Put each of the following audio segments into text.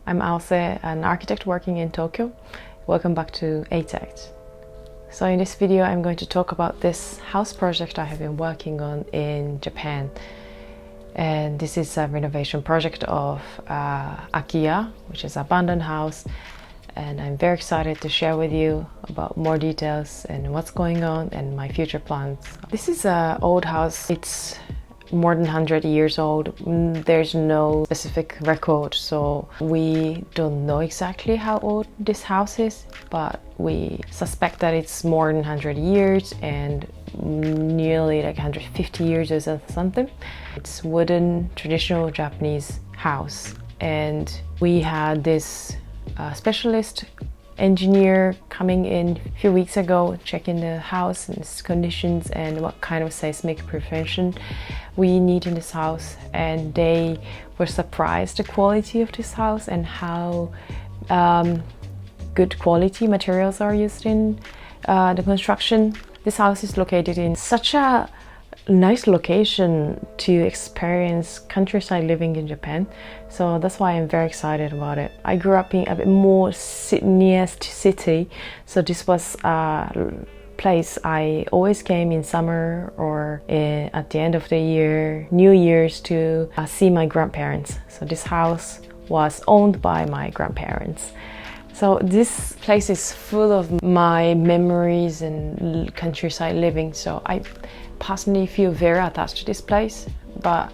I'm also an architect working in Tokyo. Welcome back to a-tekt. So in this video I'm going to talk about this house project I have been working on in Japan. And this is a renovation project of Akiya, which is an abandoned house. And I'm very excited to share with you about more details and what's going on and my future plans. This is an old house. It's more than 100 years old. There's no specific record, so we don't know exactly how old this house is, but we suspect that it's more than 100 years and nearly like 150 years or something. It's wooden, traditional Japanese house, and we had this specialist engineer coming in a few weeks ago, checking the house and its conditions and what kind of seismic prevention we need in this house. And they were surprised the quality of this house and how good quality materials are used in the construction. This house is located in such a nice location to experience countryside living in Japan, so that's why I'm very excited about it. I grew up in a bit more near to city, so this was a place I always came in summer or at the end of the year, New Year's, to see my grandparents. So this house was owned by my grandparents. So this place is full of my memories and countryside living, so I personally feel very attached to this place, but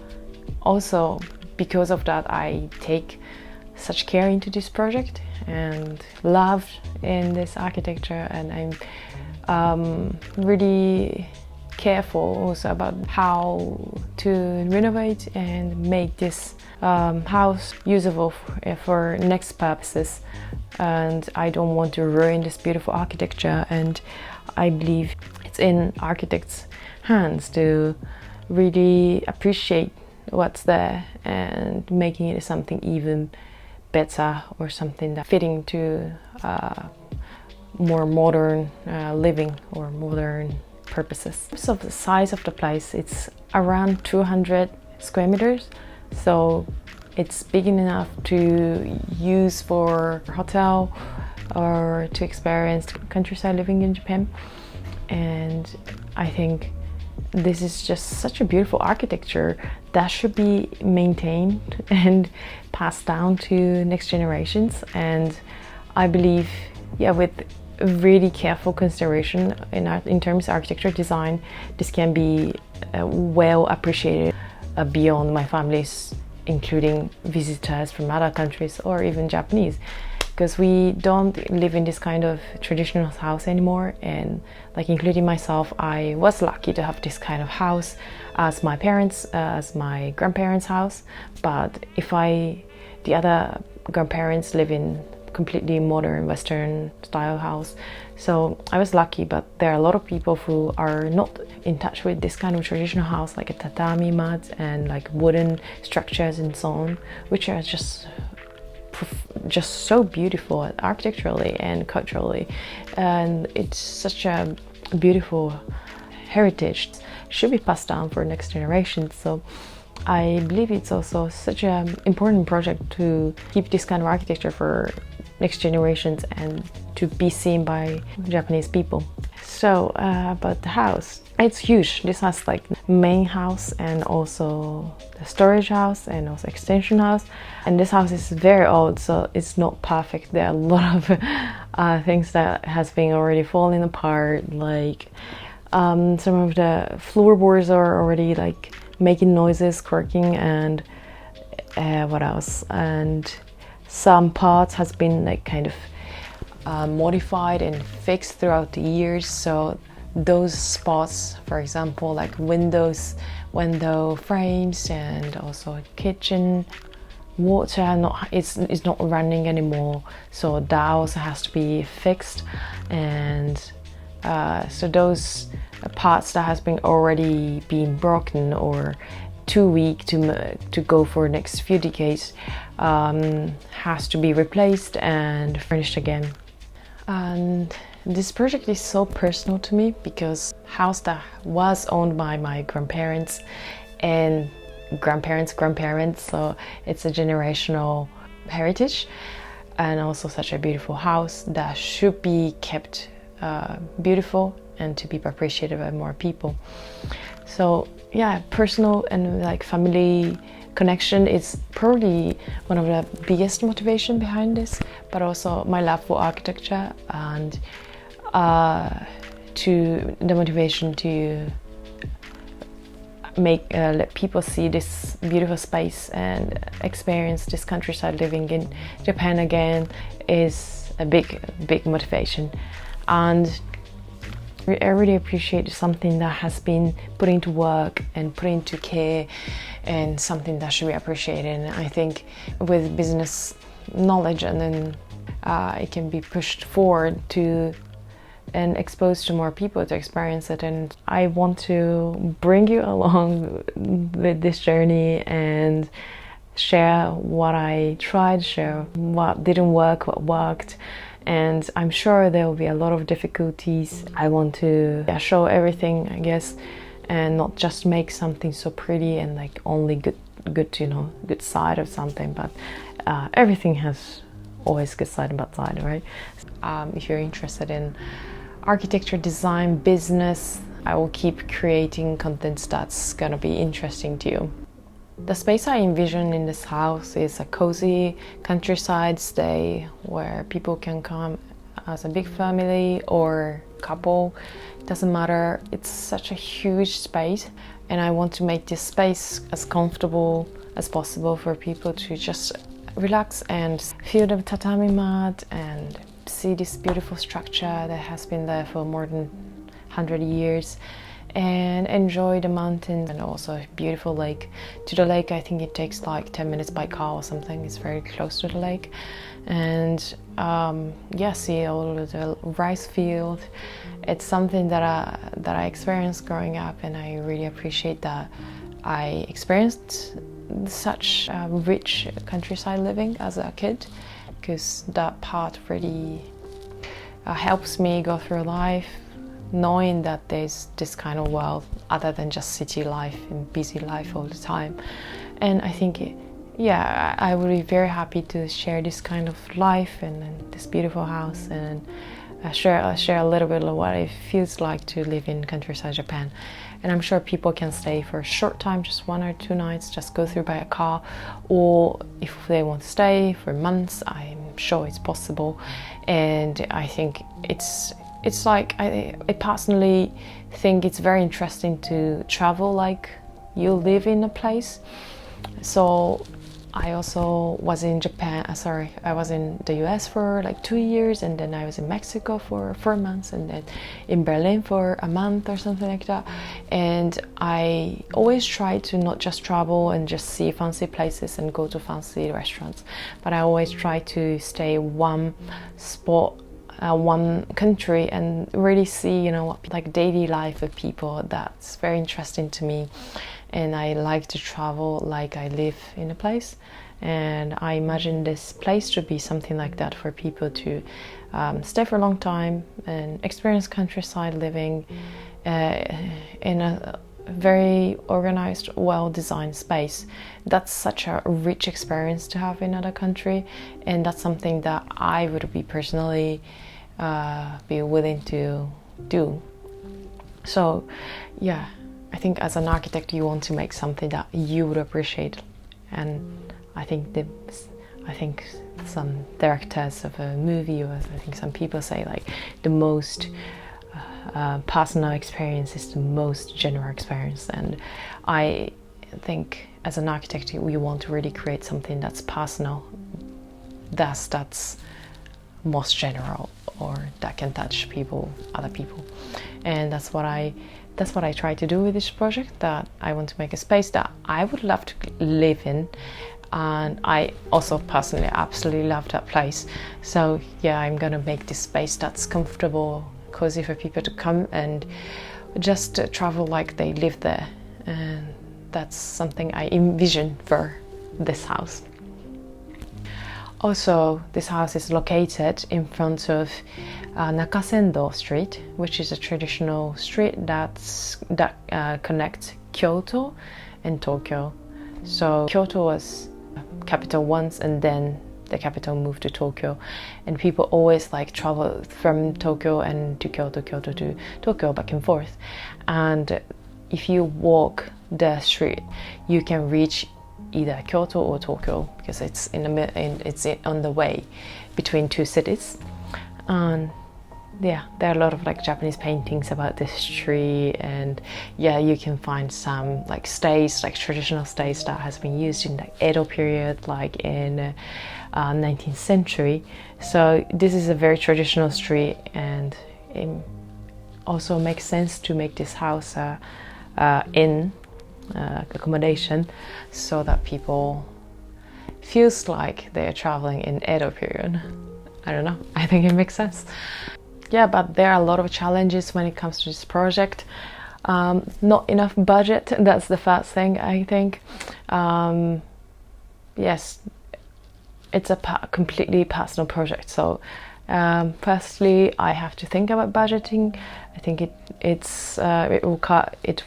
also because of that I take such care into this project and love in this architecture, and I'm really careful also about how to renovate and make this house usable for next purposes. And I don't want to ruin this beautiful architecture, and I believe it's in architects' hands to really appreciate what's there and making it something even better, or something that's fitting to more modern living or modern purposes. So the size of the place, it's around 200 square meters, so it's big enough to use for hotel or to experience countryside living in Japan. And I think this is just such a beautiful architecture that should be maintained and passed down to next generations. And I believe, with really careful consideration in terms of architecture design, this can be well appreciated beyond my family's, including visitors from other countries or even Japanese, because we don't live in this kind of traditional house anymore. And like including myself, I was lucky to have this kind of house as my parents, as my grandparents' house. But the other grandparents live in completely modern Western style house, so I was lucky. But there are a lot of people who are not in touch with this kind of traditional house, like a tatami mat and like wooden structures and so on, which are just so beautiful architecturally and culturally, and it's such a beautiful heritage, should be passed down for next generation. So I believe it's also such an important project to keep this kind of architecture for next generations and to be seen by Japanese people. So about the house, it's huge. This has like main house and also the storage house and also extension house. And this house is very old, so it's not perfect. There are a lot of things that has been already falling apart, like some of the floorboards are already like making noises, quirking, and what else? And some parts has been like kind of modified and fixed throughout the years. So those spots, for example, like window frames and also kitchen, water it's not running anymore, so that also has to be fixed. And so those parts that has been already been broken or too weak to go for next few decades has to be replaced and furnished again. And this project is so personal to me because house that was owned by my grandparents and grandparents, so it's a generational heritage, and also such a beautiful house that should be kept beautiful and to be appreciated by more people. So yeah, personal and like family connection is probably one of the biggest motivation behind this, but also my love for architecture and to the motivation to make let people see this beautiful space and experience this countryside living in Japan again is a big motivation. And I really appreciate something that has been put into work and put into care, and something that should be appreciated. And I think with business knowledge, and then it can be pushed forward to and exposed to more people to experience it. And I want to bring you along with this journey and share what I tried, share what didn't work, what worked. And I'm sure there will be a lot of difficulties. I want to show everything, I guess, and not just make something so pretty and like only good good side of something, but everything has always good side and bad side, right? If you're interested in architecture, design, business, I will keep creating contents that's gonna be interesting to you. The space I envision in this house is a cozy countryside stay where people can come as a big family or couple. It doesn't matter. It's such a huge space, and I want to make this space as comfortable as possible for people to just relax and feel the tatami mat and see this beautiful structure that has been there for more than 100 years, and enjoy the mountains and also a beautiful lake. To the lake, I think it takes like 10 minutes by car or something. It's very close to the lake. And see all of the rice field. It's something that I experienced growing up, and I really appreciate that I experienced such rich countryside living as a kid, because that part really helps me go through life knowing that there's this kind of world other than just city life and busy life all the time. And I think I would be very happy to share this kind of life and this beautiful house, and share a little bit of what it feels like to live in countryside Japan. And I'm sure people can stay for a short time, just 1 or 2 nights, just go through by a car, or if they want to stay for months, I'm sure it's possible. And I think it's like, I personally think it's very interesting to travel like you live in a place. So I also was in I was in the US for like 2 years, and then I was in Mexico for 4 months, and then in Berlin for a month or something like that. And I always try to not just travel and just see fancy places and go to fancy restaurants, but I always try to stay one spot, one country, and really see, like daily life of people. That's very interesting to me. And I like to travel like I live in a place, and I imagine this place to be something like that for people to stay for a long time and experience countryside living in a very organized, well-designed space. That's such a rich experience to have in another country, and that's something that I would be personally be willing to do. So yeah, I think as an architect you want to make something that you would appreciate, and I think some directors of a movie, or I think some people say like the most personal experience is the most general experience, and I think as an architect we want to really create something that's personal, that's most general, or that can touch other people. And that's what I try to do with this project, that I want to make a space that I would love to live in, and I also personally absolutely love that place. So yeah, I'm gonna make this space that's comfortable, cozy for people to come and just travel like they live there, and that's something I envision for this house. Also, this house is located in front of Nakasendo Street, which is a traditional street that connects Kyoto and Tokyo. So Kyoto was capital once, and then the capital, moved to Tokyo, and people always like travel from Tokyo and to Kyoto, Kyoto to Tokyo, back and forth. And if you walk the street, you can reach either Kyoto or Tokyo, because it's it's on the way between two cities. And yeah, there are a lot of like Japanese paintings about this tree, and yeah, you can find some like stays, like traditional stays that has been used in the Edo period, like in 19th century. So this is a very traditional street, and it also makes sense to make this house in accommodation, so that people feels like they are traveling in Edo period. I don't know, I think it makes sense. Yeah, but there are a lot of challenges when it comes to this project. Not enough budget, that's the first thing, I think. Yes, it's a completely personal project, so firstly I have to think about budgeting. I think it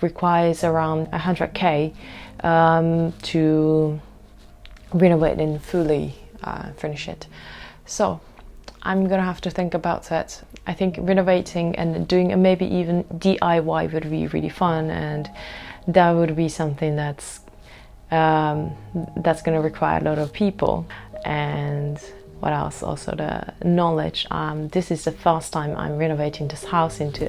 requires around 100k to renovate and fully finish it. So I'm gonna have to think about that. I think renovating and doing maybe even DIY would be really fun, and that would be something that's gonna require a lot of people. And what else? Also the knowledge. This is the first time I'm renovating this house into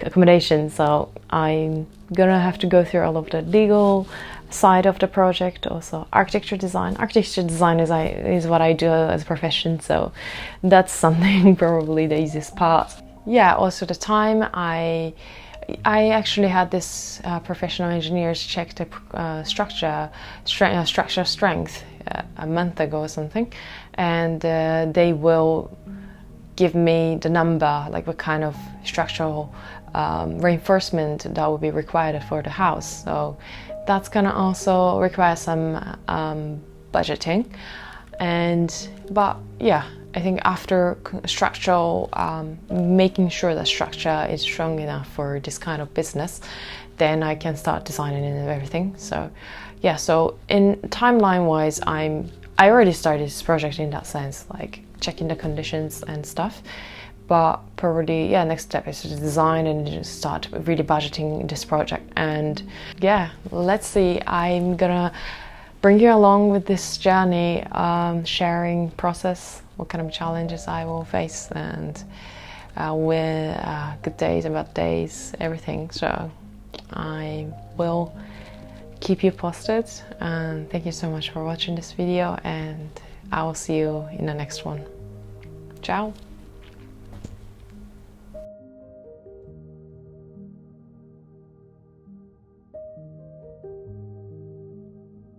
accommodation, so I'm gonna have to go through all of the legal side of the project, also architecture design. Architecture design is what I do as a profession, so that's something probably the easiest part. Yeah, also the time I actually had this professional engineers check the structure strength a month ago or something, and they will give me the number, like what kind of structural reinforcement that will be required for the house. So that's gonna also require some budgeting. But yeah, I think after structural, making sure the structure is strong enough for this kind of business, then I can start designing and everything. So yeah, so in timeline wise, I already started this project in that sense, like checking the conditions and stuff. But probably, yeah, next step is to design and just start really budgeting this project. And yeah, let's see. I'm gonna bring you along with this journey, sharing process, what kind of challenges I will face, and with good days and bad days, everything. So I will keep you posted, and thank you so much for watching this video, and I will see you in the next one. Ciao!